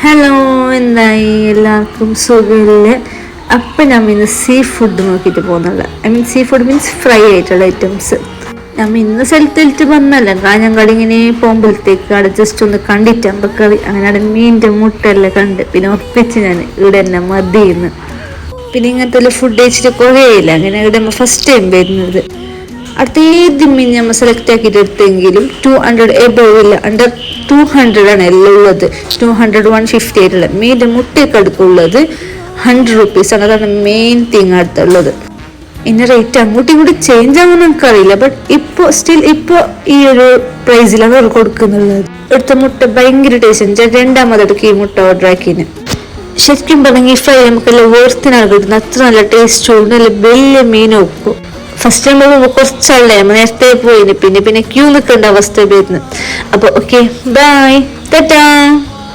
Hello, എന്തായി എല്ലാവർക്കും സുഖമില്ലേ? അപ്പം നമ്മൾ ഇന്ന് സീ ഫുഡ് നോക്കിയിട്ട് പോകുന്നുള്ള സീ ഫുഡ് മീൻസ് ഫ്രൈ ആയിട്ടുള്ള ഐറ്റംസ്. നമ്മൾ ഇന്ന് സ്ഥലത്തിട്ട് വന്നല്ല, കാഞ്ഞങ്ങാട് ഇങ്ങനെ പോകുമ്പോഴത്തേക്ക് അവിടെ ജസ്റ്റ് ഒന്ന് കണ്ടിട്ട് അമ്പക്കറി അങ്ങനെ അവിടെ മീൻ്റെ മുട്ടെല്ലാം കണ്ട് പിന്നെ ഉറപ്പിച്ച് ഞാൻ ഇവിടെ തന്നെ മതിയെന്ന്. പിന്നെ ഇങ്ങനത്തെ ഫുഡ് കഴിച്ചിട്ട് കുറേ ഇല്ല, അങ്ങനെ ഇവിടെ ഫസ്റ്റ് ടൈം വരുന്നത്. അടുത്ത ഏത് മീൻ നമ്മൾ സെലക്ട് ആക്കിയിട്ട് എടുത്തെങ്കിലും 200 എബോവ് ഇല്ല, അണ്ടർ 200 ആണ് എല്ലാം ഉള്ളത്. 200 150 ആയിട്ടുള്ള മീൻ്റെ മുട്ടയൊക്കെ എടുക്കുള്ളത് 100 റുപ്പീസ് ആണ്. അതാണ് മെയിൻ തിങ് അടുത്തുള്ളത്. ഇന്ന റേറ്റ് അങ്ങോട്ടും ഇങ്ങോട്ടും ചേഞ്ച് ആകുമെന്ന് നമുക്കറിയില്ല, ബട്ട് ഇപ്പോൾ ഈ ഒരു പ്രൈസിലാണ് അവർ കൊടുക്കുന്നുള്ളത്. എടുത്ത മുട്ട ഭയങ്കര ടേസ്റ്റ്. രണ്ടാമതെടുക്കും ഈ മുട്ട ഓർഡർ ആക്കിന്. ശരിക്കും പറഞ്ഞെങ്കിൽ ഫ്രൈ നമുക്കെല്ലാം വേർത്തിനാണ് കിട്ടുന്നത്. അത്ര നല്ല ടേസ്റ്റും ഉണ്ട്, നല്ല വലിയ മീൻ വെക്കും. ഫസ്റ്റ് ടൈം പോകുമ്പോൾ കുറച്ചാളേ നമ്മൾ നേരത്തെ പോയിന്, പിന്നെ ക്യൂ നിൽക്കേണ്ട അവസ്ഥ വരുന്നു. അപ്പോൾ ഓക്കെ, ബൈ, ടാറ്റാ.